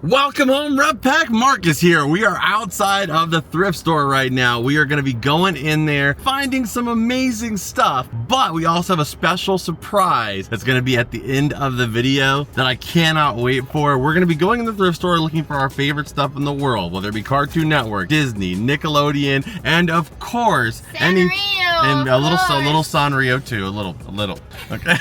Welcome home, Rep Pack. Marcus here. We are outside of the thrift store right now. We are going to be going in there, finding some amazing stuff, but we also have a special surprise that's going to be at the end of the video that I cannot wait for. We're going to be going in the thrift store looking for our favorite stuff in the world, whether it be Cartoon Network, Disney, Nickelodeon, and of course, Sanrio, and a little Sanrio too, a little. Okay.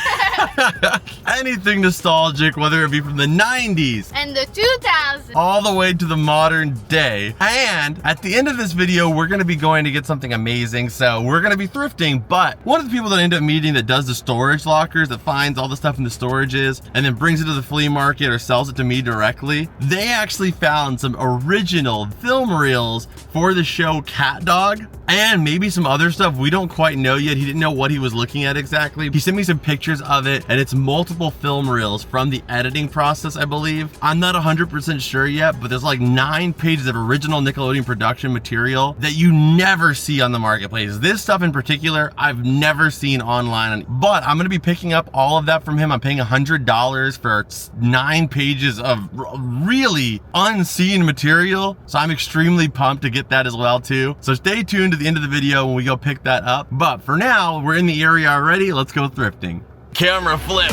Anything nostalgic, whether it be from the 90s and the 2000s, all the way to the modern day. And at the end of this video, we're gonna be going to get something amazing. So we're gonna be thrifting, but one of the people that I end up meeting that does the storage lockers, that finds all the stuff in the storages and then brings it to the flea market or sells it to me directly, they actually found some original film reels for the show CatDog and maybe some other stuff we don't quite know yet. He didn't know what he was looking at exactly. He sent me some pictures of it, and it's multiple film reels from the editing process, I believe. I'm not 100% sure yet, but there's like 9 pages of original Nickelodeon production material that you never see on the marketplace. This stuff in particular, I've never seen online, but I'm gonna be picking up all of that from him. I'm paying $100 for 9 pages of really unseen material, so I'm extremely pumped to get that as well too. So stay tuned to the end of the video when we go pick that up. But for now, we're in the area already. Let's go thrifting. Camera flip.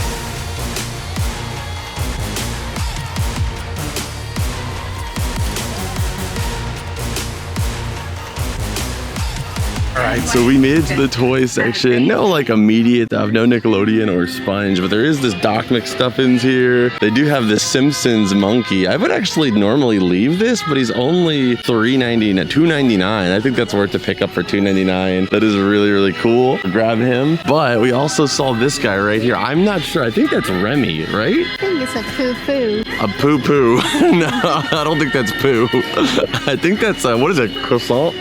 Alright, so we made it to the toy section. No like immediate stuff, no Nickelodeon or Sponge, but there is this Doc McStuffins here. They do have this Simpsons monkey. I would actually normally leave this, but he's only $3.99, $2.99. I think that's worth to pick up for $2.99. That is really, really cool. Grab him. But we also saw this guy right here. I'm not sure. I think that's Remy, right? I think it's a poo-poo. A poo-poo. No, I don't think that's poo. I think that's, what is it, croissant?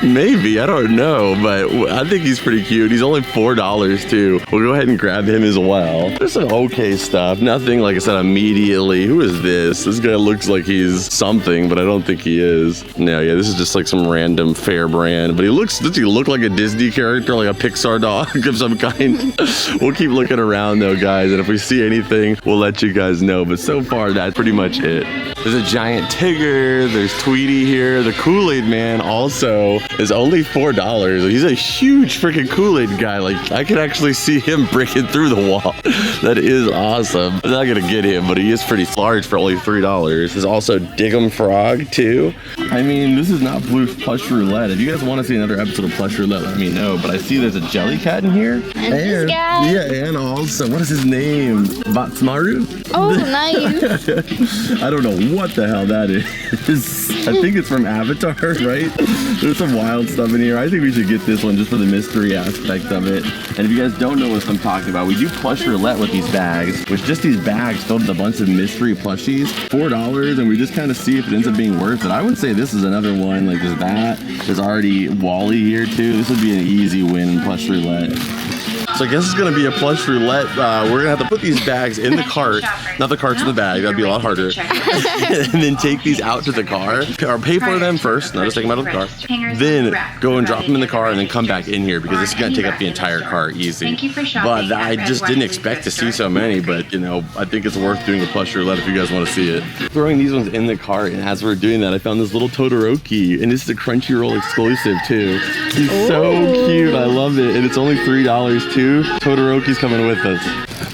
Maybe, I don't know. But I think he's pretty cute. He's only $4 too. We'll go ahead and grab him as well. There's some okay stuff. Nothing, like I said, immediately. Who is this? This guy looks like he's something, but I don't think he is. No, yeah, this is just like some random fair brand. But does he look like a Disney character, like a Pixar dog of some kind? We'll keep looking around though, guys. And if we see anything, we'll let you guys know. But so far, that's pretty much it. There's a giant Tigger. There's Tweety here. The Kool-Aid Man also is only $4. He's a huge freaking Kool-Aid guy. Like, I could actually see him breaking through the wall. That is awesome. I'm not gonna get him, but he is pretty large for only $3. There's also Dig'em Frog too. I mean, this is not Blue's Plush Roulette. If you guys want to see another episode of Plush Roulette, let me know. But I see there's a Jellycat in here. And this guy. Yeah, and also, what is his name? Batsmaru? Oh, nice. I don't know what the hell that is. I think it's from Avatar, right? There's some wild stuff in here. I think we should get this one just for the mystery aspect of it. And if you guys don't know what I'm talking about, we do Plush Roulette with these bags, which just these bags filled with a bunch of mystery plushies. $4, and we just kind of see if it ends up being worth it. I would say this is another one. Like there's that. There's already Wally here too. This would be an easy win in Plush Roulette. So I guess it's gonna be a Plush Roulette. We're gonna have to put these bags in the cart, not the carts in the bag, that'd be a lot harder. And then take these out to the car, or pay for them first, not just take them out of the car. Then go and drop them in the car and then come back in here because this is gonna take up the entire cart easy. But I just didn't expect to see so many, but you know, I think it's worth doing a Plush Roulette if you guys wanna see it. Throwing these ones in the cart, and as we're doing that, I found this little Todoroki, and this is a Crunchyroll exclusive too. He's so cute, I love it, and it's only $3 too. Todoroki's coming with us.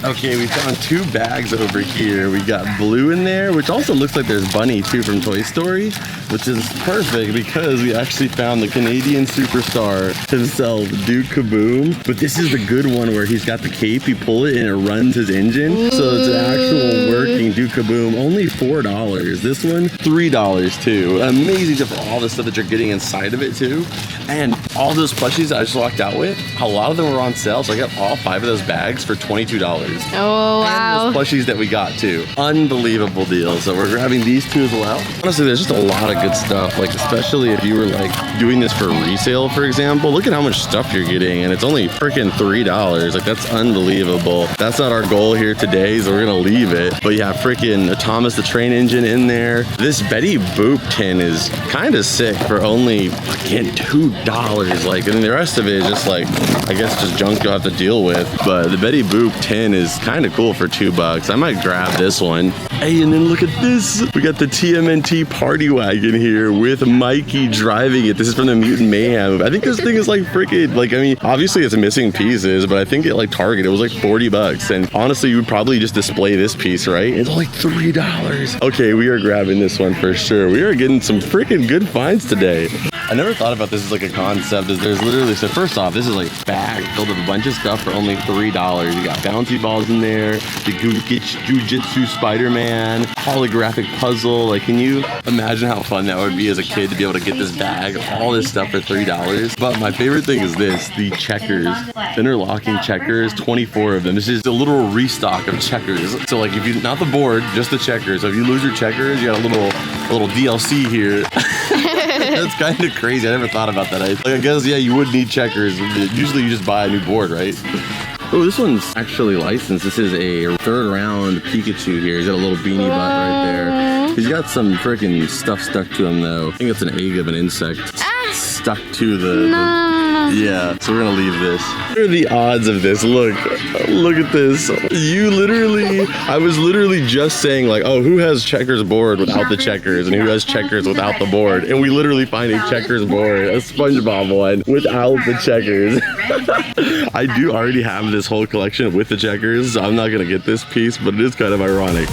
Okay, we found 2 bags over here. We got Blue in there, which also looks like there's Bunny too from Toy Story, which is perfect because we actually found the Canadian superstar himself, Duke Kaboom. But this is the good one where he's got the cape, you pull it and it runs his engine. So it's an actual working Duke Kaboom, only $4. This one, $3 too. Amazing stuff for all the stuff that you're getting inside of it too. And all those plushies that I just walked out with, a lot of them were on sale, so I got all 5 of those bags for $22. Oh, wow. And those plushies that we got too. Unbelievable deal. So we're grabbing these 2 as well. Honestly, there's just a lot of good stuff, like especially if you were like doing this for resale, for example. Look at how much stuff you're getting, and it's only freaking $3. Like, that's unbelievable. That's not our goal here today, so we're gonna leave it. But yeah, freaking Thomas the Train Engine in there. This Betty Boop tin is kind of sick for only, again, $2. Like, and then the rest of it is just like, I guess just junk you'll have to deal with. But the Betty Boop tin is kind of cool for $2. I might grab this one. Hey, and then look at this. We got the TMNT party wagon here with Mikey driving it. This is from the Mutant Mayhem. I think this thing is like freaking, like, I mean, obviously it's missing pieces, but I think at like Target, it was like $40. And honestly, you would probably just display this piece, right? It's like $3. Okay, we are grabbing this one for sure. We are getting some freaking good finds today. I never thought about this as like a concept. Is there's literally, so first off, this is like a bag filled with a bunch of stuff for only $3. You got bouncy balls in there, the Jujitsu Spider-Man, holographic puzzle. Like, can you imagine how fun that would be as a kid to be able to get this bag, all this stuff for $3? But my favorite thing is this, the checkers, interlocking checkers, 24 of them. This is a little restock of checkers. So like if you, not the board, just the checkers. So if you lose your checkers, you got a little DLC here. That's kind of crazy. I never thought about that. I guess, yeah, you would need checkers. Usually you just buy a new board, right? Oh, this one's actually licensed. This is a third round Pikachu here. He's got a little beanie butt right there. He's got some freaking stuff stuck to him though. I think it's an egg of an insect stuck to the yeah, so we're gonna leave this. What are the odds of this? Look at this. You literally, I was literally just saying like, oh, who has checkers board without the checkers and who has checkers without the board? And we literally find a checkers board, a SpongeBob one without the checkers. I do already have this whole collection with the checkers, so I'm not gonna get this piece, but it is kind of ironic.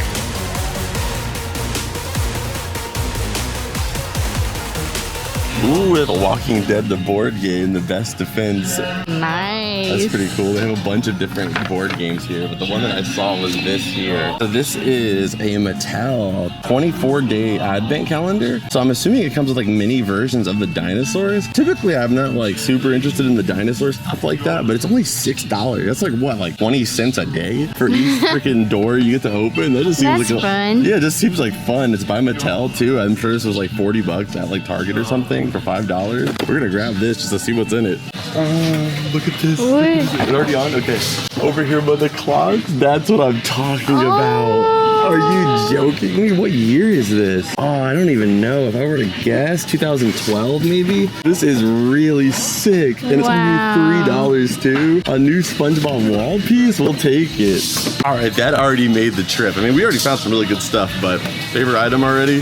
Ooh, with Walking Dead, the board game, the best defense. Nice. That's pretty cool. They have a bunch of different board games here, but the one that I saw was this here. So this is a Mattel 24-day advent calendar. So I'm assuming it comes with like mini versions of the dinosaurs. Typically, I'm not like super interested in the dinosaur stuff like that, but it's only $6. That's like what, like 20 cents a day for each freaking door you get to open? That just seems like fun. Yeah, it just seems like fun. It's by Mattel too. I'm sure this was like $40 at like Target or something for $5. We're gonna grab this just to see what's in it. Oh, look at this. What? Is it already on? Okay. Over here by the clock. That's what I'm talking about. Are you joking me? What year is this? Oh, I don't even know. If I were to guess, 2012 maybe? This is really sick. And it's only $3 too. A new SpongeBob wall piece? We'll take it. All right, that already made the trip. I mean, we already found some really good stuff, but favorite item already?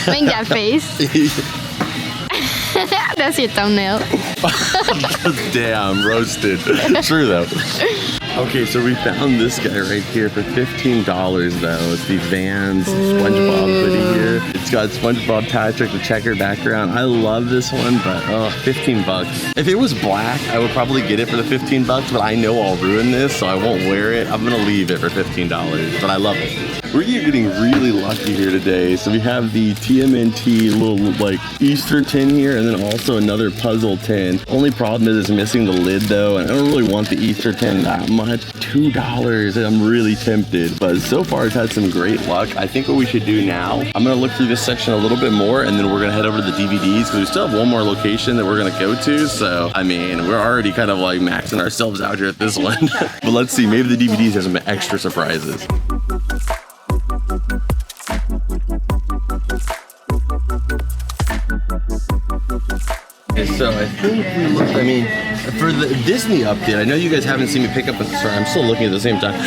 Make that face. That's your thumbnail. Damn, roasted. True though. Okay, so we found this guy right here for $15 though. It's the Vans SpongeBob hoodie here. It's got SpongeBob Patrick, the checkered background. I love this one, but $15. If it was black, I would probably get it for the $15, but I know I'll ruin this, so I won't wear it. I'm gonna leave it for $15, but I love it. We're getting really lucky here today. So we have the TMNT little like Easter tin here, and then also another puzzle tin. Only problem is it's missing the lid though, and I don't really want the Easter tin that much. $2, and I'm really tempted. But so far it's had some great luck. I think what we should do now, I'm gonna look through this section a little bit more, and then we're gonna head over to the DVDs because we still have one more location that we're gonna go to. So I mean, we're already kind of like maxing ourselves out here at this one. But let's see, maybe the DVDs have some extra surprises. So I think we looked, I mean, for the Disney update, I know you guys haven't seen me pick up a, sorry, I'm still looking at the same time.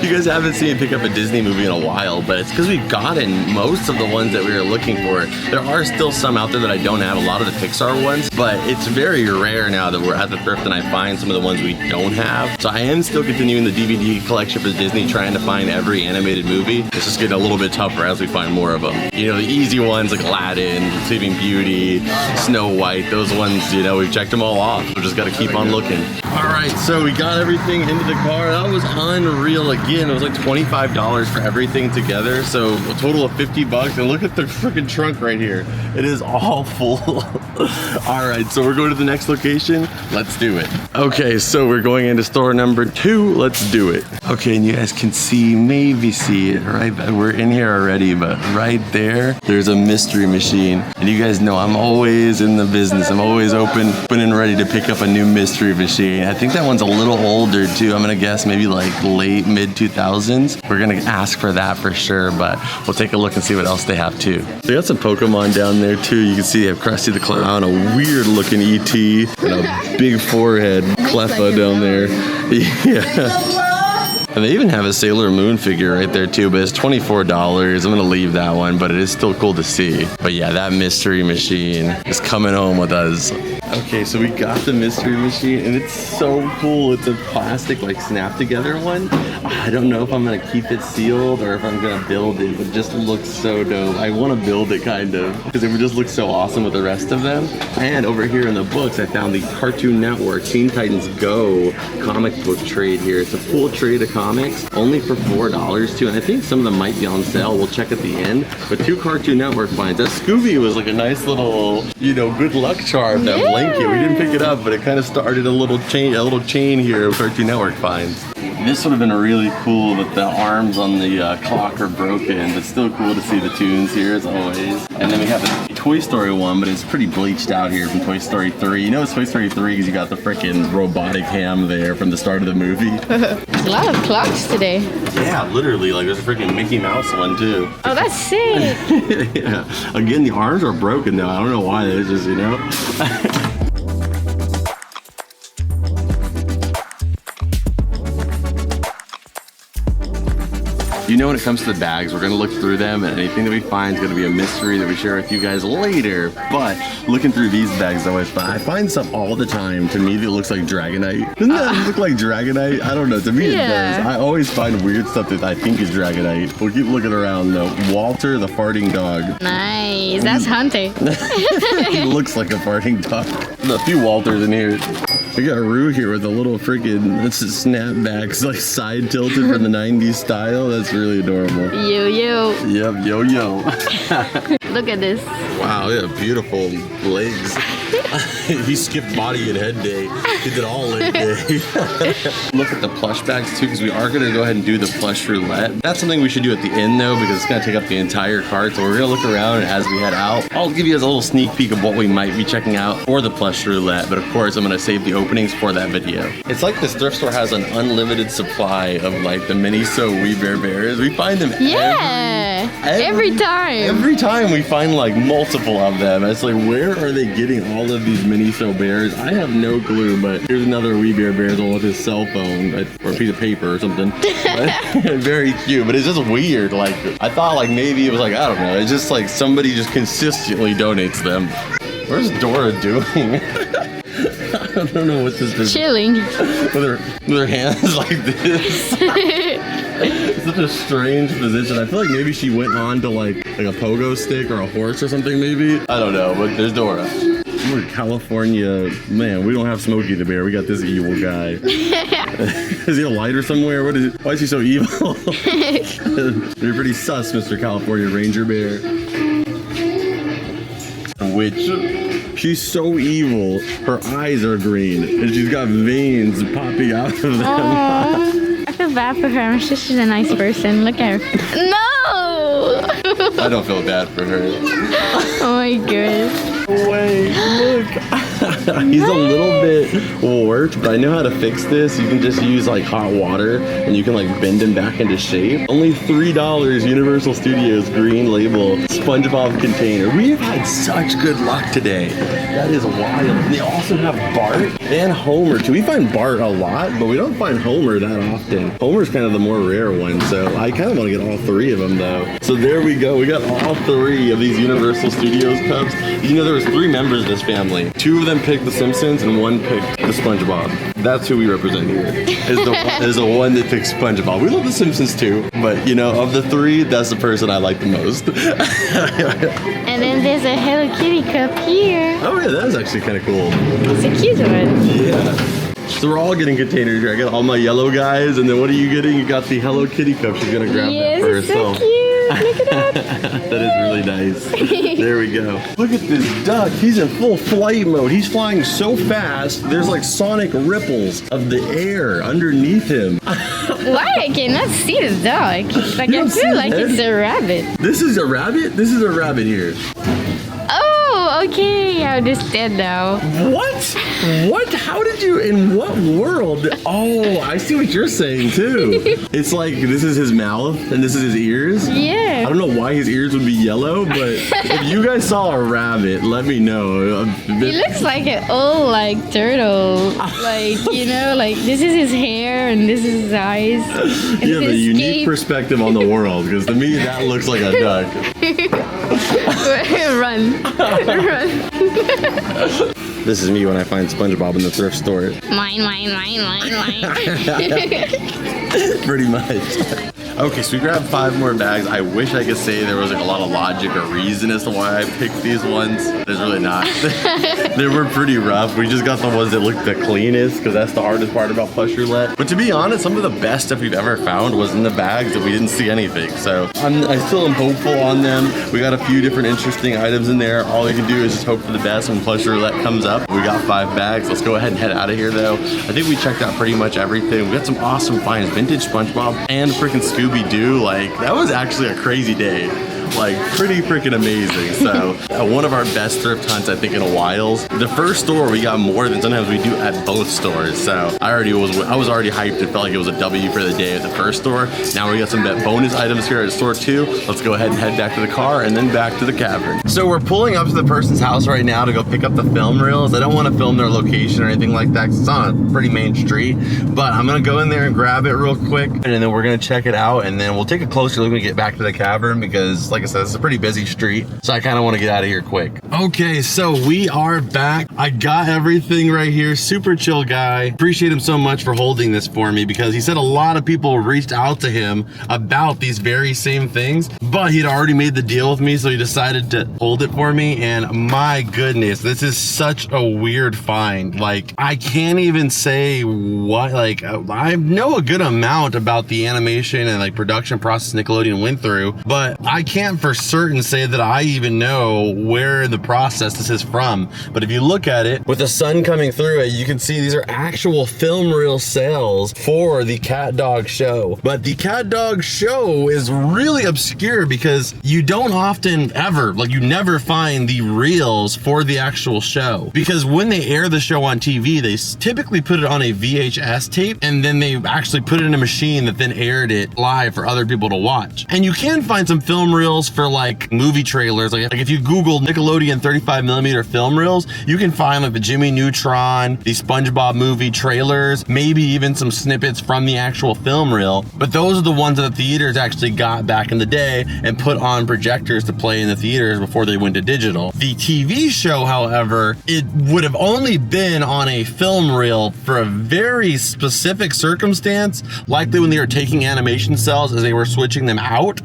You guys haven't seen me pick up a Disney movie in a while, but it's because we've gotten most of the ones that we were looking for. There are still some out there that I don't have, a lot of the Pixar ones, but it's very rare now that we're at the thrift and I find some of the ones we don't have. So I am still continuing the DVD collection for Disney, trying to find every animated movie. It's just getting a little bit tougher as we find more of them. You know, the easy ones like Aladdin, Sleeping Beauty, Snow White, those ones, you know, we've checked them all off. We just got to keep on looking. All right, so we got everything into the car. That was unreal. Again, it was like $25 for everything together. So a total of $50. And look at the freaking trunk right here. It is all full. All right, so we're going to the next location. Let's do it. Okay, so we're going into store number 2. Let's do it. Okay, and you guys can see, maybe see it, right? We're in here already, but right there, there's a mystery machine. And you guys know I'm always in the business. I'm always open and ready to pick up a new mystery machine. I think that one's a little older too. I'm gonna guess maybe like late, mid 2000s. We're gonna ask for that for sure, but we'll take a look and see what else they have too. They got some Pokemon down there too. You can see they have Krusty the Clown, a weird looking ET, and a big forehead Cleffa down there. Yeah. And they even have a Sailor Moon figure right there too, but it's $24. I'm gonna leave that one, but it is still cool to see. But yeah, that mystery machine is coming home with us. Okay, so we got the mystery machine, and it's so cool. It's a plastic, like, snap together one. I don't know if I'm gonna keep it sealed or if I'm gonna build it, but it just looks so dope. I wanna build it, kind of, because it would just look so awesome with the rest of them. And over here in the books, I found the Cartoon Network Teen Titans Go comic book trade here. It's a full trade of comics, only for $4 too, and I think some of them might be on sale. We'll check at the end. But 2 Cartoon Network finds. That Scooby was like a nice little, you know, good luck charm, that blanket. We didn't pick it up, but it kind of started a little chain here of Cartoon Network finds. This would have been really cool, but the arms on the clock are broken, but still cool to see the tunes here as always. And then we have a Toy Story one, but it's pretty bleached out here from Toy Story 3. You know it's Toy Story 3 because you got the freaking robotic ham there from the start of the movie. There's a lot of clocks today. Yeah, literally, like there's a freaking Mickey Mouse one too. Oh, that's sick. Yeah, again, the arms are broken though. I don't know why, it's just, you know. You know, when it comes to the bags, we're gonna look through them, and anything that we find is gonna be a mystery that we share with you guys later. But looking through these bags, I find stuff all the time. To me, that looks like Dragonite. Doesn't that look like Dragonite? I don't know. To me, it does. I always find weird stuff that I think is Dragonite. We'll keep looking around though. Walter, the farting dog. Nice. That's Hunter. He looks like a farting dog. There's a few Walters in here. We got Rue here with a little freaking snapbacks, like side tilted from the 90s style. That's really adorable. Yo. Yep, yo. Look at this. Wow, yeah, beautiful legs. He skipped body and head day. He did all leg day. Look at the plush bags too, because we are going to go ahead and do the plush roulette. That's something we should do at the end though, because it's going to take up the entire cart. So we're going to look around, and as we head out, I'll give you guys a little sneak peek of what we might be checking out for the plush roulette. But of course, I'm going to save the openings for that video. It's like this thrift store has an unlimited supply of like the Miniso We Bear Bears. We find them every time. Every time we find like multiple of them. It's like, where are they getting all of these Miniso bears? I have no clue, but here's another We Bear Bears with his cell phone or a piece of paper or something. Very cute, but it's just weird. Like, I thought like maybe it was like, I don't know, it's just like somebody just consistently donates them. Where's Dora doing? I don't know what this is. Chilling. With her hands like this. It's such a strange position. I feel like maybe she went on to like a pogo stick or a horse or something maybe. I don't know, but there's Dora. We're in California. Man, we don't have Smokey the Bear. We got this evil guy. Is he a lighter somewhere? What is it? Why is he so evil? You're pretty sus, Mr. California Ranger Bear. Which... she's so evil. Her eyes are green, and she's got veins popping out of them. I feel bad for her. I'm sure she's a nice person. Look at her. No! I don't feel bad for her. Oh my goodness. Wait, look. He's a little bit warped, but I know how to fix this. You can just use like hot water, and you can like bend him back into shape. Only $3, Universal Studios green label SpongeBob container. We have had such good luck today. That is wild. And they also have Bart and Homer too. We find Bart a lot, but we don't find Homer that often. Homer's kind of the more rare one, so I kind of want to get all 3 of them though. So there we go. We got all 3 of these Universal Studios cups. You know, there was 3 members of this family. 2 of them picked The Simpsons and 1 picked the SpongeBob. That's who we represent here. Is the one that picked SpongeBob. We love The Simpsons too, but you know, of the 3, that's the person I like the most. And then there's a Hello Kitty cup here. Oh yeah, that's actually kind of cool. It's a cute one. Yeah. So we're all getting containers here. I got all my yellow guys, and then what are you getting? You got the Hello Kitty cup. She's gonna grab that for herself. So cute. Look at that. That is really nice. There we go. Look at this duck. He's in full flight mode. He's flying so fast. There's like sonic ripples of the air underneath him. Why I cannot see the dog? Like I feel like it's a rabbit. This is a rabbit? This is a rabbit here. Oh, Okay, I understand now. What? What? How did you, in what world? Oh, I see what you're saying too. It's like this is his mouth and this is his ears. Yeah. I don't know why his ears would be yellow, but if you guys saw a rabbit, let me know. He looks like an old like turtle. Like, you know, like this is his hair and this is his eyes. You have a unique perspective on the world, because to me that looks like a duck. Run. Run. This is me when I find Spongebob in the thrift store. Mine. Pretty much. Okay, so we grabbed 5 more bags. I wish I could say there was like a lot of logic or reason as to why I picked these ones. There's really not. They were pretty rough. We just got the ones that looked the cleanest, because that's the hardest part about plush roulette. But to be honest, some of the best stuff we've ever found was in the bags that we didn't see anything. So I still am hopeful on them. We got a few different interesting items in there. All you can do is just hope for the best when plush roulette comes up. We got 5 bags. Let's go ahead and head out of here though. I think we checked out pretty much everything. We got some awesome finds, vintage Spongebob and freaking Scooby-Doo. Like, that was actually a crazy day. Like, pretty freaking amazing. So one of our best thrift hunts I think in a while. The first store we got more than sometimes we do at both stores. So I was already hyped. It felt like it was a W for the day at the first store. Now we got some bonus items here at store 2. Let's go ahead and head back to the car and then back to the cavern. So we're pulling up to the person's house right now to go pick up the film reels. I don't want to film their location or anything like that, because it's on a pretty main street, but I'm gonna go in there and grab it real quick, and then we're gonna check it out, and then we'll take a closer look when we get back to the cavern, because like I said, it's a pretty busy street, so I kind of want to get out of here quick. Okay, so we are back. I got everything right here. Super chill guy. Appreciate him so much for holding this for me, because he said a lot of people reached out to him about these very same things, but he'd already made the deal with me, so he decided to hold it for me. And my goodness, this is such a weird find. Like, I can't even say what, like, I know a good amount about the animation and like production process Nickelodeon went through, but I can't for certain say that I even know where in the process this is from. But if you look at it with the sun coming through it, you can see these are actual film reel sales for the CatDog show. But the CatDog show is really obscure, because you don't often ever, like, you never find the reels for the actual show, because when they air the show on TV, they typically put it on a VHS tape, and then they actually put it in a machine that then aired it live for other people to watch. And you can find some film reels for like movie trailers. Like if you Google Nickelodeon 35mm film reels, you can find like the Jimmy Neutron, the SpongeBob movie trailers, maybe even some snippets from the actual film reel. But those are the ones that the theaters actually got back in the day and put on projectors to play in the theaters before they went to digital. The TV show, however, it would have only been on a film reel for a very specific circumstance, likely when they were taking animation cells as they were switching them out.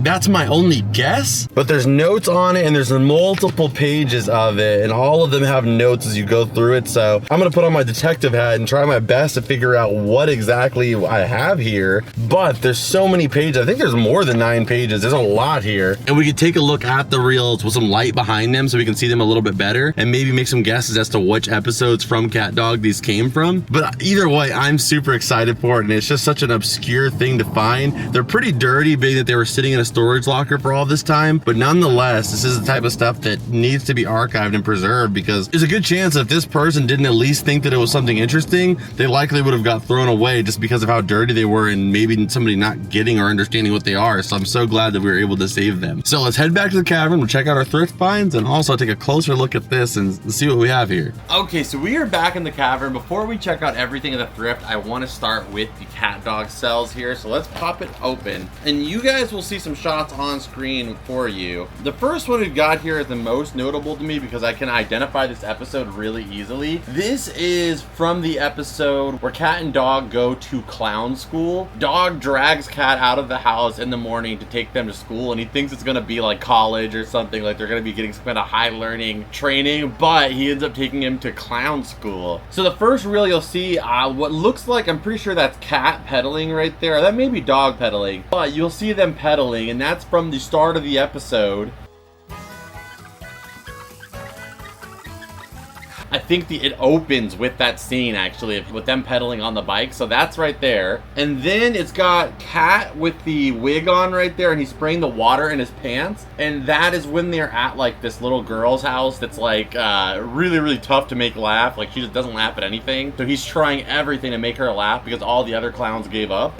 That's my only guess, but there's notes on it and there's multiple pages of it, and all of them have notes as you go through it. So I'm gonna put on my detective hat and try my best to figure out what exactly I have here. But there's so many pages. I think there's more than 9 pages. There's a lot here, and we could take a look at the reels with some light behind them so we can see them a little bit better and maybe make some guesses as to which episodes from CatDog these came from. But either way, I'm super excited for it, and it's just such an obscure thing to find. They're pretty dirty, being that they were sitting in a storage locker for all this time, but nonetheless, this is the type of stuff that needs to be archived and preserved, because there's a good chance if this person didn't at least think that it was something interesting, they likely would have got thrown away just because of how dirty they were and maybe somebody not getting or understanding what they are. So I'm so glad that we were able to save them. So let's head back to the cavern, we'll check out our thrift finds, and also take a closer look at this and see what we have here. Okay, so we are back in the cavern. Before we check out everything in the thrift, I want to start with the CatDog cells here. So let's pop it open, and you guys will see some shots on screen for you. The first one we've got here is the most notable to me because I can identify this episode really easily. This is from the episode where Cat and Dog go to clown school. Dog drags Cat out of the house in the morning to take them to school, and he thinks it's gonna be like college or something, like they're gonna be getting some kind of high learning training, but he ends up taking him to clown school. So the first reel you'll see what looks like, I'm pretty sure that's Cat pedaling right there. That may be Dog pedaling, but you'll see them pedaling, and that's from the start of the episode. I think it opens with that scene actually, with them pedaling on the bike. So that's right there. And then it's got Cat with the wig on right there, and he's spraying the water in his pants. And that is when they're at like this little girl's house that's like really, really tough to make laugh. Like she just doesn't laugh at anything. So he's trying everything to make her laugh because all the other clowns gave up.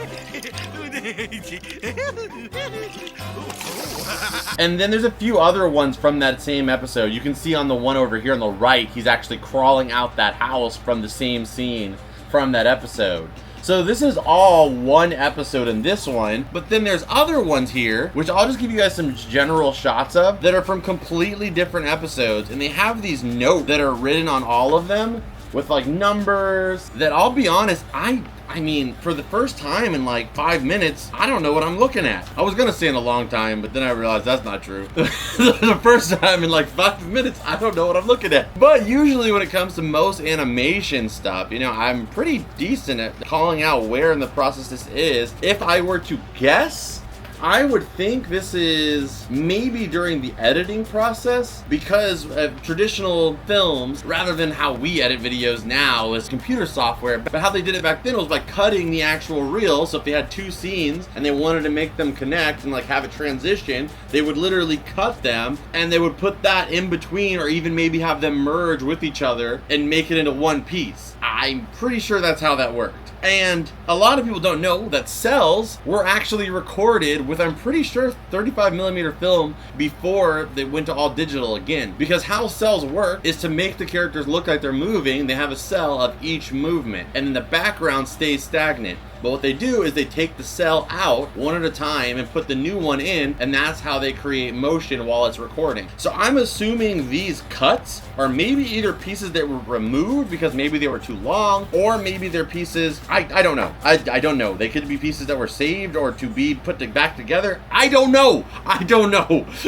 And then there's a few other ones from that same episode. You can see on the one over here on the right, he's actually crawling out that house from the same scene from that episode. So this is all one episode in this one, but then there's other ones here, which I'll just give you guys some general shots of that are from completely different episodes, and they have these notes that are written on all of them with like numbers that, I'll be honest, I mean, for the first time in like 5 minutes, I don't know what I'm looking at. I was gonna say in a long time, but then I realized that's not true. The first time in like 5 minutes, I don't know what I'm looking at. But usually when it comes to most animation stuff, you know, I'm pretty decent at calling out where in the process this is. If I were to guess, I would think this is maybe during the editing process, because traditional films, rather than how we edit videos now is computer software, but how they did it back then was by cutting the actual reel. So if they had two scenes and they wanted to make them connect and like have a transition, they would literally cut them and they would put that in between, or even maybe have them merge with each other and make it into one piece. I'm pretty sure that's how that worked. And a lot of people don't know that cells were actually recorded with, I'm pretty sure, 35mm film before they went to all digital again. Because how cells work is to make the characters look like they're moving, they have a cell of each movement, and then the background stays stagnant. But what they do is they take the cell out one at a time and put the new one in, and that's how they create motion while it's recording. So I'm assuming these cuts are maybe either pieces that were removed because maybe they were too long, or maybe they're pieces, I don't know. I don't know. They could be pieces that were saved or to be put back together. I don't know.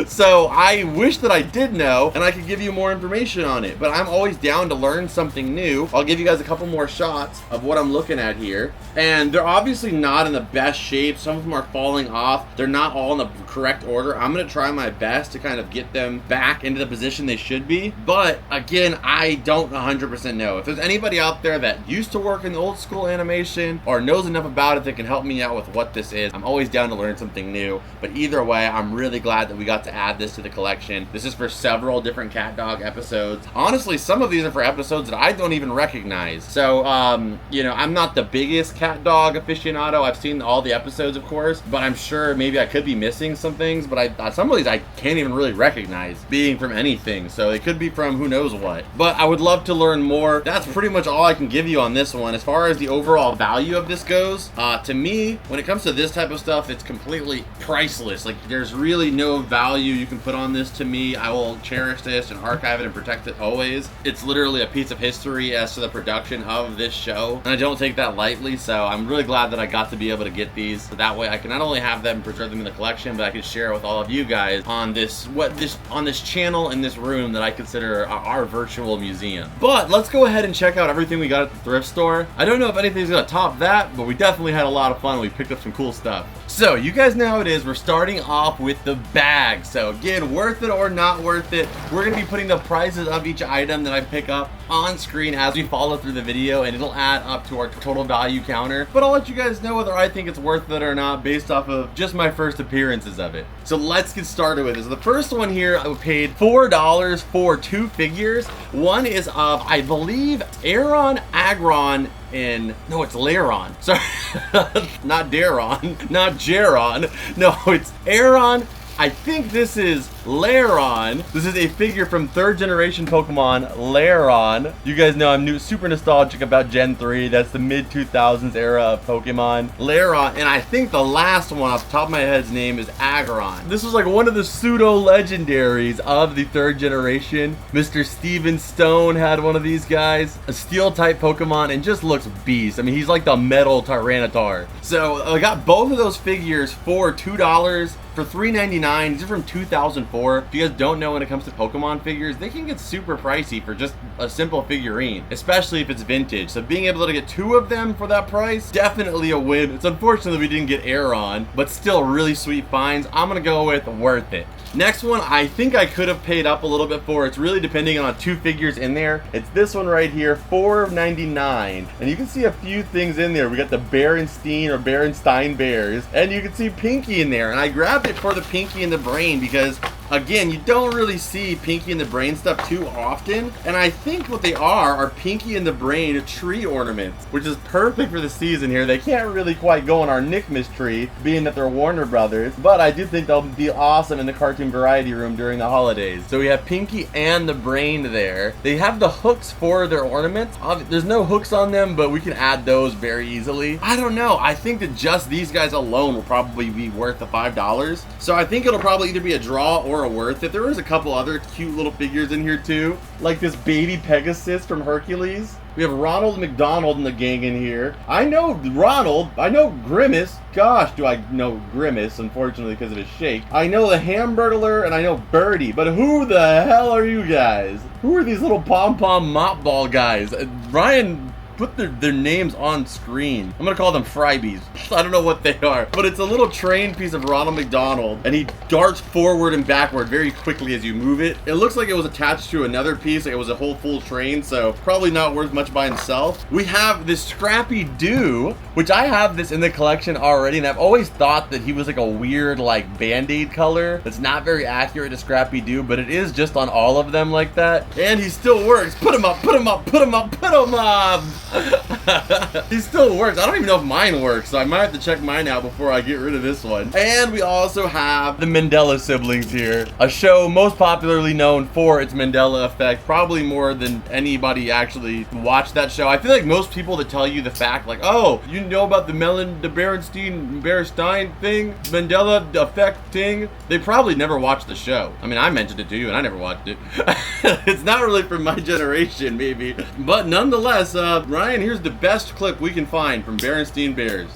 So I wish that I did know and I could give you more information on it, but I'm always down to learn something new. I'll give you guys a couple more shots of what I'm looking at here. And they're obviously not in the best shape. Some of them are falling off. They're not all in the correct order. I'm going to try my best to kind of get them back into the position they should be. But again, I don't 100% know. If there's anybody out there that used to work in old school animation or knows enough about it that can help me out with what this is, I'm always down to learn something new. But either way, I'm really glad that we got to add this to the collection. This is for several different CatDog episodes. Honestly, some of these are for episodes that I don't even recognize. So, you know, I'm not the biggest CatDog aficionado. I've seen all the episodes, of course, but I'm sure maybe I could be missing some things, but some of these I can't even really recognize being from anything. So it could be from who knows what. But I would love to learn more. That's pretty much all I can give you on this one. As far as the overall value of this goes, to me, when it comes to this type of stuff, it's completely priceless. Like, there's really no value you can put on this to me. I will cherish this and archive it and protect it always. It's literally a piece of history as to the production of this show, and I don't take that lightly. So I'm really glad that I got to be able to get these, so that way I can not only have them, preserve them in the collection, but I can share it with all of you guys on this channel in this room that I consider our virtual museum. But let's go ahead and check out everything we got at the thrift store. I don't know if anything's gonna top that, but we definitely had a lot of fun. We picked up some cool stuff. So you guys know how it is. We're starting off with the bag. So again, worth it or not worth it, we're gonna be putting the prices of each item that I pick up on screen as we follow through the video, and it'll add up to our total value counter. But I'll let you guys know whether I think it's worth it or not based off of just my first appearances of it. So let's get started with this. The first one here, I paid $4 for two figures. One is of, I believe, Aaron, Agron, no, it's Laron. Sorry, not Daron, not Jaron. No, it's Aaron. I think this is Laron. This is a figure from 3rd generation Pokemon, Laron. You guys know I'm super nostalgic about Gen 3. That's the mid-2000s era of Pokemon. Laron, and I think the last one off the top of my head's name is Agron. This was like one of the pseudo-legendaries of the 3rd generation. Mr. Steven Stone had one of these guys. A Steel-type Pokemon, and just looks beast. I mean, he's like the metal Tyranitar. So I got both of those figures for $2. For $3.99, these are from 2004. before, if you guys don't know, when it comes to Pokemon figures, they can get super pricey for just a simple figurine, especially if it's vintage. So being able to get 2 of them for that price, definitely a win. It's unfortunate we didn't get Aeron, but still really sweet finds. I'm gonna go with worth it. Next one, I think I could have paid up a little bit for. It's really depending on 2 figures in there. It's this one right here, $4.99. And you can see a few things in there. We got the Berenstein or Berenstein Bears. And you can see Pinky in there. And I grabbed it for the Pinky and the Brain because, again, you don't really see Pinky and the Brain stuff too often. And I think what they are Pinky and the Brain tree ornaments, which is perfect for the season here. They can't really quite go on our Nickmas tree, being that they're Warner Brothers. But I do think they'll be awesome in the Cartoon Variety Room during the holidays. So we have Pinky and the Brain there. They have the hooks for their ornaments. There's no hooks on them, but we can add those very easily. I don't know. I think that just these guys alone will probably be worth the $5. So I think it'll probably either be a draw or a worth it. There is a couple other cute little figures in here too, like this baby Pegasus from Hercules. We have Ronald McDonald and the gang in here. I know Ronald. I know Grimace. Gosh, do I know Grimace, unfortunately, because of his shake. I know the Hamburglar and I know Birdie, but who the hell are you guys? Who are these little pom-pom mop ball guys? Ryan put their names on screen. I'm gonna call them Frybees. I don't know what they are, but it's a little train piece of Ronald McDonald, and he darts forward and backward very quickly as you move it. It looks like it was attached to another piece, like it was a whole full train, so probably not worth much by himself. We have this Scrappy Doo, which I have this in the collection already, and I've always thought that he was like a weird like Band-Aid color. That's not very accurate to Scrappy Doo, but it is just on all of them like that. And he still works. Put him up, put him up, put him up, put him up. He still works. I don't even know if mine works, so I might have to check mine out before I get rid of this one. And we also have the Mandela siblings here, a show most popularly known for its Mandela effect, probably more than anybody actually watched that show. I feel like most people that tell you the fact, like, oh, you know about the Berenstein thing, Mandela effect thing, they probably never watched the show. I mean, I mentioned it to you and I never watched it. It's not really from my generation, maybe, but nonetheless, Ryan, here's the best clip we can find from Berenstein Bears.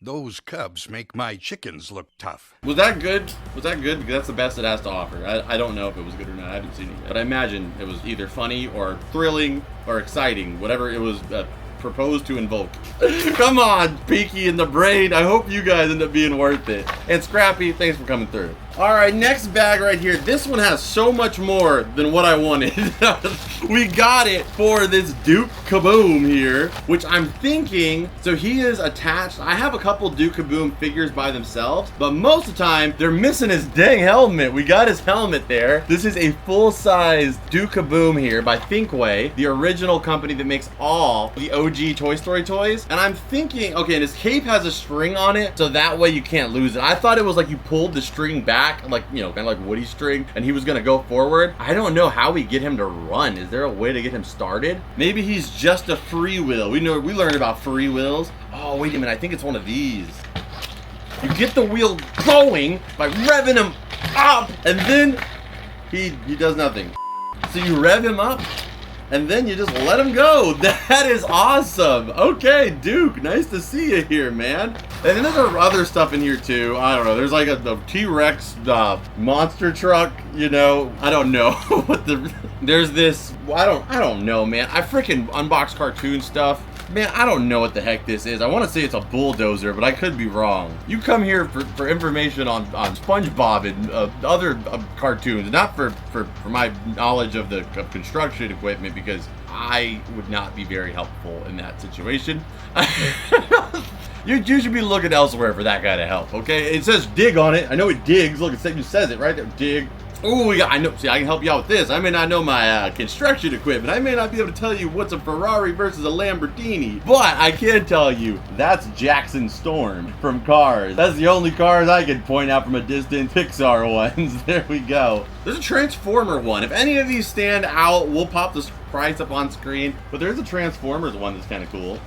Those cubs make my chickens look tough. Was that good? Was that good? Because that's the best it has to offer. I don't know if it was good or not. I haven't seen it yet. But I imagine it was either funny or thrilling or exciting, whatever it was proposed to invoke. Come on, Pinky and the Brain. I hope you guys end up being worth it. And Scrappy, thanks for coming through. All right, next bag right here. This one has so much more than what I wanted. We got it for this Duke Kaboom here, which I'm thinking, so he is attached. I have a couple Duke Kaboom figures by themselves, but most of the time, they're missing his dang helmet. We got his helmet there. This is a full-size Duke Kaboom here by Thinkway, the original company that makes all the OG Toy Story toys. And I'm thinking, okay, and his cape has a string on it, so that way you can't lose it. I thought it was like you pulled the string back, like, you know, kind of like Woody string, and he was gonna go forward. I don't know how we get him to run. Is there a way to get him started? Maybe he's just a free will. We learned about free wills. Oh, wait a minute, I think it's one of these. You get the wheel going by revving him up, and then he does nothing. So you rev him up, and then you just let him go. That is awesome. Okay, Duke, nice to see you here, man. And then there's other stuff in here too. I don't know. There's like a T-Rex monster truck. You know, I don't know what the. There's this. I don't know, man. I freaking unbox cartoon stuff. Man, I don't know what the heck this is. I want to say it's a bulldozer, but I could be wrong. You come here for information on Spongebob and other cartoons, not for my knowledge of construction equipment, because I would not be very helpful in that situation. You should be looking elsewhere for that kind of help, okay? It says dig on it. I know it digs. Look, it says it right there. Dig. Oh, I know. See, I can help you out with this. I may not know my construction equipment. I may not be able to tell you what's a Ferrari versus a Lamborghini, but I can tell you that's Jackson Storm from Cars. That's the only cars I can point out from a distance. Pixar ones. There we go. There's a Transformer one. If any of these stand out, we'll pop the price up on screen. But there's a Transformers one that's kind of cool.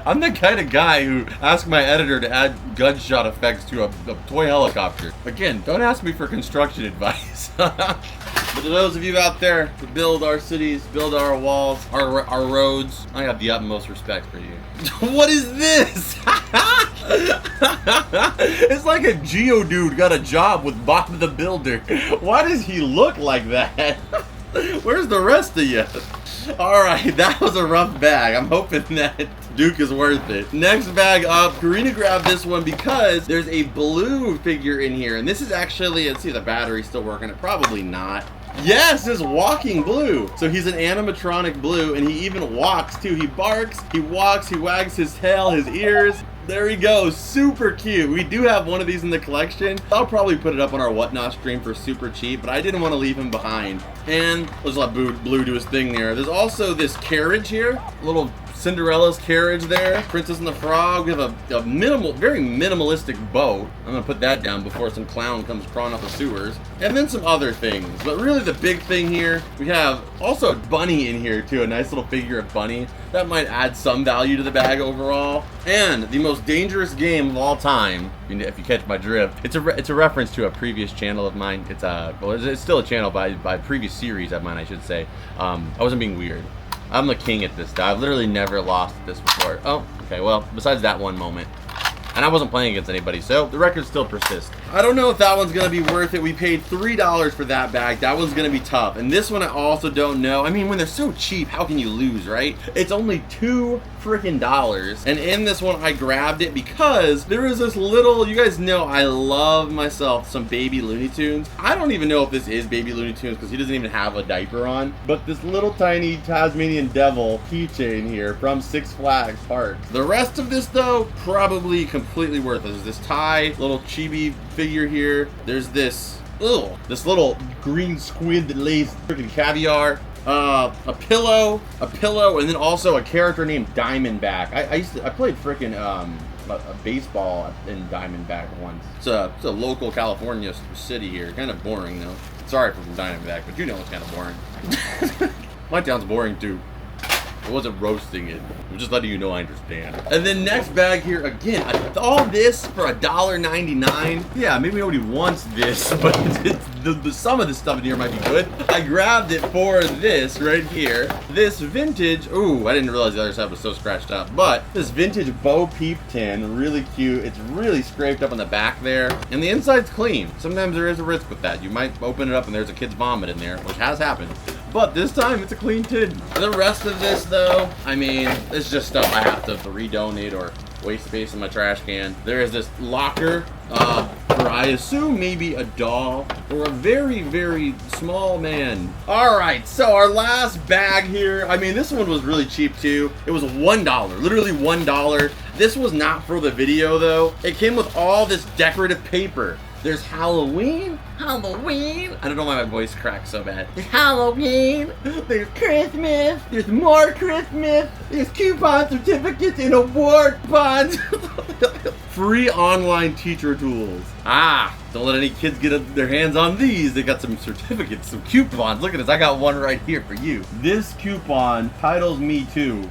I'm the kind of guy who asked my editor to add gunshot effects to a toy helicopter. Again, don't ask me for construction advice. But To those of you out there to build our cities, build our walls, our roads, I have the utmost respect for you. What is this? It's like a Geodude got a job with Bob the Builder. Why does he look like that? Where's the rest of you? Alright, that was a rough bag. I'm hoping that Duke is worth it. Next bag up, Karina grabbed this one because there's a blue figure in here. And this is actually, let's see if the battery's still working. Probably not. Yes, it's walking blue. So he's an animatronic blue, and he even walks too. He barks, he walks, he wags his tail, his ears. There he goes, super cute. We do have one of these in the collection. I'll probably put it up on our Whatnot stream for super cheap, but I didn't want to leave him behind. And let's let Blue do his thing there. There's also this carriage here, a little Cinderella's carriage there, Princess and the Frog. We have a very minimalistic boat. I'm gonna put that down before some clown comes crawling up the sewers. And then some other things. But really the big thing here, we have also a bunny in here too, a nice little figure of Bunny. That might add some value to the bag overall. And the most dangerous game of all time, if you catch my drift, it's a reference to a previous channel of mine. It's still a channel by previous series of mine, I should say. I wasn't being weird. I'm the king at this. I've literally never lost at this before. Oh, okay, well, besides that one moment. And I wasn't playing against anybody, so the record still persists. I don't know if that one's gonna be worth it. We paid $3 for that bag. That one's gonna be tough. And this one I also don't know. I mean, when they're so cheap, how can you lose, right? It's only $2 freaking. And in this one, I grabbed it because there is this little, you guys know I love myself some baby Looney Tunes. I don't even know if this is baby Looney Tunes because he doesn't even have a diaper on. But this little tiny Tasmanian devil keychain here from Six Flags Parks. The rest of this though, probably completely worthless. There's this Thai little chibi figure here. There's this little green squid that lays freaking caviar. A pillow, and then also a character named Diamondback. I played freaking a baseball in Diamondback once. It's a local California city here. Kind of boring though. Sorry for Diamondback, but you know it's kind of boring. My town's boring too. I wasn't roasting it. I'm just letting you know I understand. And then next bag here, again, all this for $1.99. Yeah, maybe nobody wants this, but some of this stuff in here might be good. I grabbed it for this right here. This vintage, ooh, I didn't realize the other side was so scratched up, but this vintage Bo Peep tin, really cute. It's really scraped up on the back there, and the inside's clean. Sometimes there is a risk with that. You might open it up and there's a kid's vomit in there, which has happened. But this time, it's a clean tin. The rest of this, though, I mean, it's just stuff I have to redonate or waste space in my trash can. There is this locker for, I assume, maybe a doll or a very, very small man. All right, so our last bag here. I mean, this one was really cheap, too. It was $1, literally $1. This was not for the video, though. It came with all this decorative paper. There's Halloween. I don't know why my voice cracks so bad. There's Halloween. There's Christmas. There's more Christmas. There's coupon certificates and award bonds. Free online teacher tools. Don't let any kids get their hands on these. They got some certificates, some coupons. Look at this. I got one right here for you. This coupon titles me to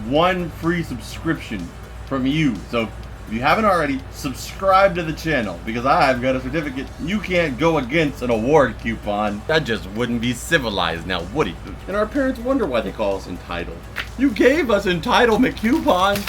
1 free subscription from you. So if you haven't already, subscribe to the channel because I've got a certificate. You can't go against an award coupon. That just wouldn't be civilized now, would it? And our parents wonder why they call us entitled. You gave us entitlement coupons.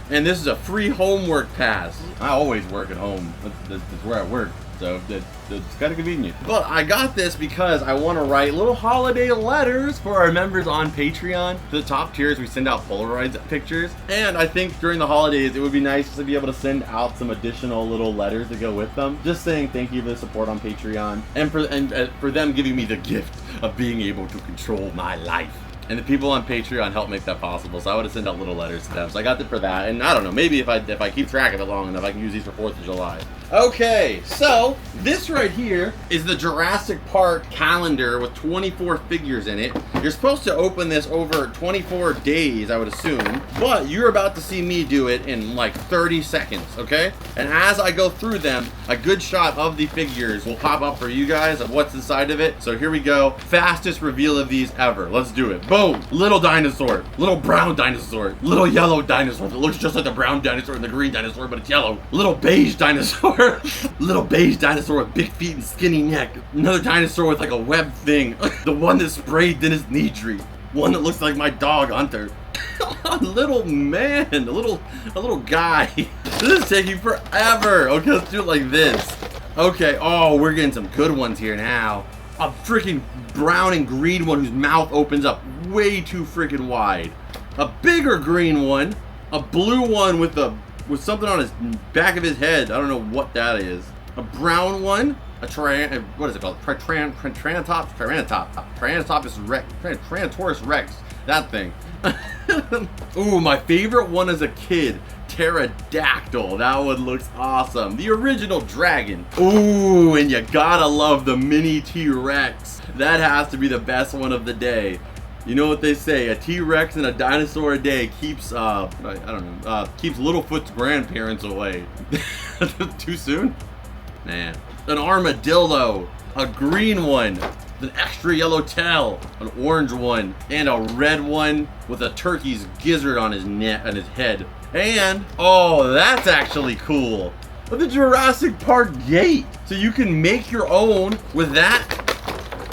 And this is a free homework pass. I always work at home. That's where I work. So it's kind of convenient. But I got this because I want to write little holiday letters for our members on Patreon. To the top tiers, we send out Polaroid pictures. And I think during the holidays, it would be nice to be able to send out some additional little letters to go with them. Just saying thank you for the support on Patreon. And for them giving me the gift of being able to control my life. And the people on Patreon help make that possible, so I would have sent out little letters to them. So I got it for that, and I don't know, maybe if I keep track of it long enough, I can use these for 4th of July. Okay, so this right here is the Jurassic Park calendar with 24 figures in it. You're supposed to open this over 24 days, I would assume, but you're about to see me do it in like 30 seconds, okay? And as I go through them, a good shot of the figures will pop up for you guys of what's inside of it. So here we go. Fastest reveal of these ever. Let's do it. Boom. Little dinosaur. Little brown dinosaur. Little yellow dinosaur that looks just like the brown dinosaur and the green dinosaur, but it's yellow. Little beige dinosaur. Little beige dinosaur with big feet and skinny neck. Another dinosaur with like a web thing. The one that sprayed Dennis Nedry. One that looks like my dog, Hunter. A little man. A little guy. This is taking forever. Okay, let's do it like this. Okay, oh, we're getting some good ones here now. A freaking brown and green one whose mouth opens up way too freaking wide. A bigger green one. A blue one with something on his back of his head. I don't know what that is. A brown one. What is it called? Tyrannosaurus Rex. That thing. Ooh, my favorite one as a kid. Pterodactyl. That one looks awesome. The original dragon. Ooh, and you gotta love the mini T-Rex. That has to be the best one of the day. You know what they say, a T-Rex and a dinosaur a day keeps, keeps Littlefoot's grandparents away. Too soon? Nah. An armadillo. A green one. An extra yellow tail, an orange one, and a red one with a turkey's gizzard on his neck and his head. And oh, that's actually cool. The Jurassic Park gate. So you can make your own with that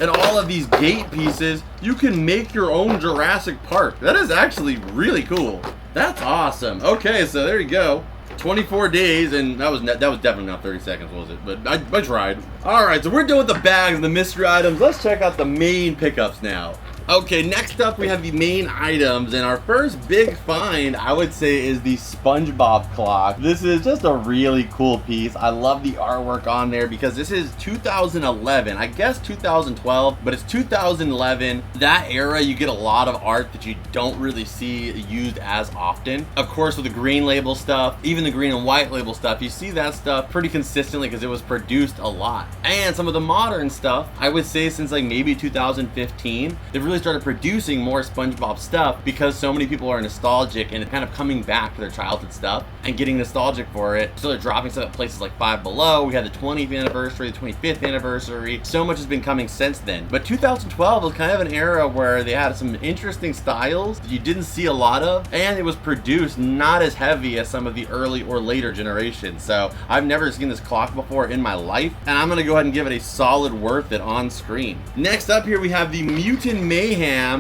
and all of these gate pieces. You can make your own Jurassic Park. That is actually really cool. That's awesome. Okay, so there you go. 24 days, and that was definitely not 30 seconds, was it? But I tried. All right, so we're done with the bags and the mystery items. Let's check out the main pickups now. Okay, next up we have the main items, and our first big find, I would say, is the Spongebob clock. This is just a really cool piece. I love the artwork on there because this is 2011. I guess 2012, but it's 2011. That era, you get a lot of art that you don't really see used as often. Of course, with the green label stuff, even the green and white label stuff, you see that stuff pretty consistently because it was produced a lot. And some of the modern stuff, I would say since like maybe 2015, they've really started producing more SpongeBob stuff because so many people are nostalgic and kind of coming back to their childhood stuff and getting nostalgic for it. So they're dropping stuff at places like Five Below. We had the 20th anniversary, the 25th anniversary. So much has been coming since then. But 2012 was kind of an era where they had some interesting styles that you didn't see a lot of, and it was produced not as heavy as some of the early or later generations. So I've never seen this clock before in my life, and I'm gonna go ahead and give it a solid worth it on screen. Next up here we have the Mutant Mayhem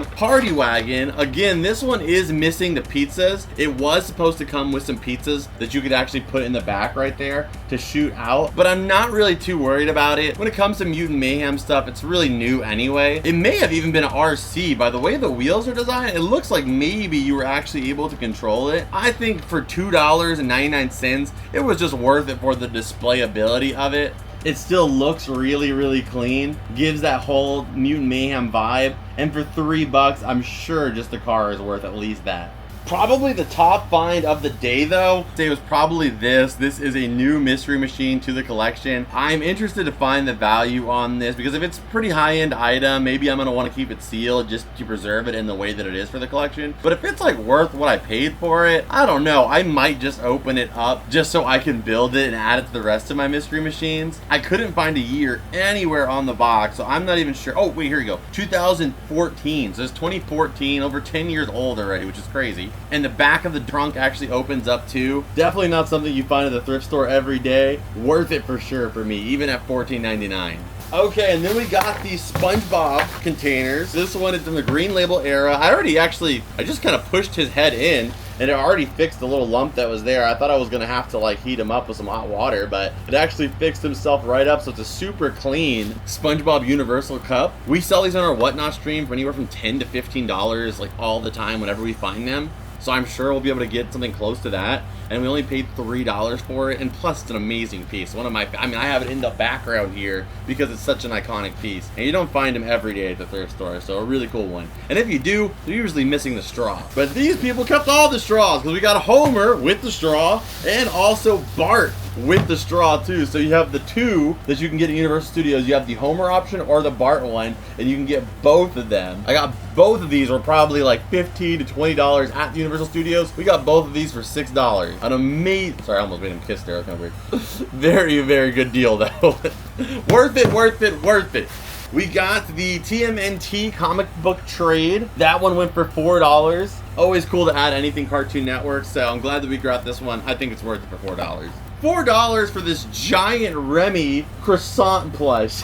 Party Wagon. Again, this one is missing the pizzas. It was supposed to come with some pizzas that you could actually put in the back right there to shoot out, but I'm not really too worried about it. When it comes to Mutant Mayhem stuff, it's really new anyway. It may have even been an RC. By the way the wheels are designed, it looks like maybe you were actually able to control it. I think for $2.99, it was just worth it for the displayability of it. It still looks really, really clean, gives that whole Mutant Mayhem vibe, and for $3, I'm sure just the car is worth at least that. Probably the top find of the day though, it was probably this. This is a new mystery machine to the collection. I'm interested to find the value on this because if it's a pretty high-end item, maybe I'm gonna want to keep it sealed just to preserve it in the way that it is for the collection. But if it's like worth what I paid for it, I don't know. I might just open it up just so I can build it and add it to the rest of my mystery machines. I couldn't find a year anywhere on the box, so I'm not even sure. Oh wait, here we go. 2014, so it's 2014, over 10 years old already, which is crazy. And the back of the trunk actually opens up too. Definitely not something you find at the thrift store every day. Worth it for sure for me, even at $14.99. Okay, and then we got these SpongeBob containers. This one is in the green label era. I just kind of pushed his head in and it already fixed the little lump that was there. I thought I was gonna have to like heat him up with some hot water, but it actually fixed himself right up, so it's a super clean SpongeBob Universal Cup. We sell these on our Whatnot stream for anywhere from $10 to $15 like all the time whenever we find them. So I'm sure we'll be able to get something close to that. And we only paid $3 for it. And plus, it's an amazing piece. I have it in the background here because it's such an iconic piece. And you don't find them every day at the thrift store. So a really cool one. And if you do, they're usually missing the straw. But these people kept all the straws because we got a Homer with the straw and also Bart with the straw too. So you have the two that you can get at Universal Studios. You have the Homer option or the Bart one, and you can get both of them. I got both of these were probably like $15 to $20 at the Universal Studios. We got both of these for $6. An amazing, sorry, I almost made him kiss there. That's kind of weird. Very, very good deal though. Worth it, worth it, worth it. We got the TMNT comic book trade. That one went for $4. Always cool to add anything Cartoon Network, so I'm glad that we got this one. I think it's worth it for $4. $4 for this giant Remy croissant plush.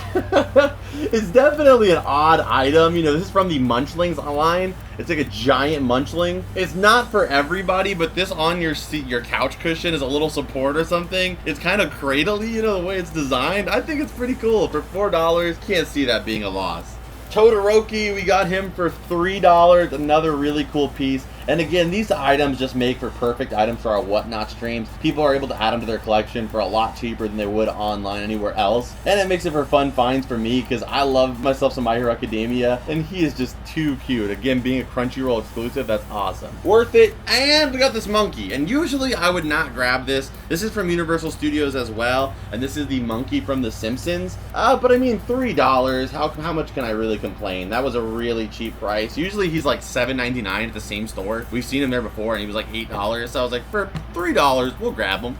It's definitely an odd item. You know, this is from the Munchlings line. It's like a giant Munchling. It's not for everybody, but this on your seat, your couch cushion is a little support or something. It's kind of cradly, you know, the way it's designed. I think it's pretty cool. For $4, can't see that being a loss. Todoroki, we got him for $3, another really cool piece. And again, these items just make for perfect items for our Whatnot streams. People are able to add them to their collection for a lot cheaper than they would online anywhere else. And it makes it for fun finds for me because I love myself some My Hero Academia. And he is just too cute. Again, being a Crunchyroll exclusive, that's awesome. Worth it. And we got this monkey. And usually I would not grab this. This is from Universal Studios as well. And this is the monkey from The Simpsons. But I mean, $3. How much can I really complain? That was a really cheap price. Usually he's like $7.99 at the same store. We've seen him there before and he was like $8, so I was like, for $3 we'll grab him.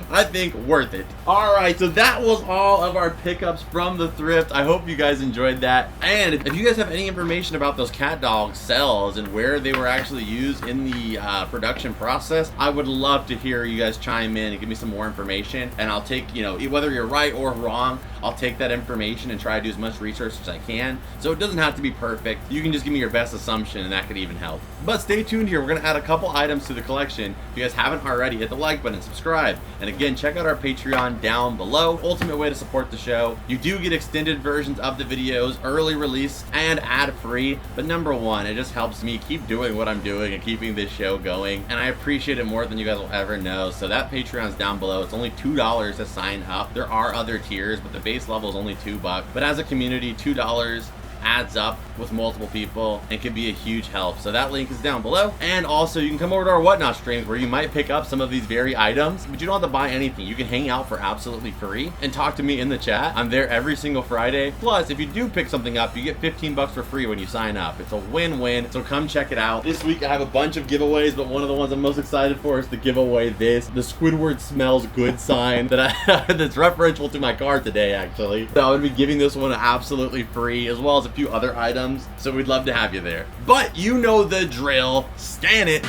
I think worth it. Alright, so that was all of our pickups from the thrift. I hope you guys enjoyed that, and if you guys have any information about those CatDog cells and where they were actually used in the production process, I would love to hear you guys chime in and give me some more information, and I'll take, you know, whether you're right or wrong, I'll take that information and try to do as much research as I can. So it doesn't have to be perfect. You can just give me your best assumption and that could even help. But stay tuned here. We're going to add a couple items to the collection. If you guys haven't already, hit the like button, subscribe. And again, check out our Patreon down below. Ultimate way to support the show. You do get extended versions of the videos, early release, and ad-free. But number one, it just helps me keep doing what I'm doing and keeping this show going. And I appreciate it more than you guys will ever know. So that Patreon's down below. It's only $2 to sign up. There are other tiers, but the base level is only $2. But as a community, $2 adds up with multiple people and can be a huge help. So that link is down below. And also you can come over to our Whatnot streams where you might pick up some of these very items, but you don't have to buy anything. You can hang out for absolutely free and talk to me in the chat. I'm there every single Friday. Plus, if you do pick something up, you get 15 bucks for free when you sign up. It's a win-win, so come check it out. This week I have a bunch of giveaways, but one of the ones I'm most excited for is to give away the Squidward smells good sign that's referential to my car today, actually. So I'm gonna be giving this one absolutely free, as well as a few other items, so we'd love to have you there. But you know the drill, scan it.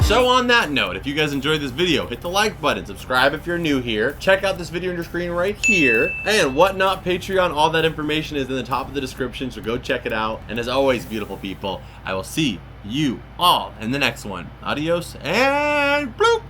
So on that note, if you guys enjoyed this video, hit the like button, subscribe if you're new here, check out this video on your screen right here, and Whatnot, Patreon, all that information is in the top of the description, so go check it out. And as always, beautiful people, I will see you all in the next one. Adios and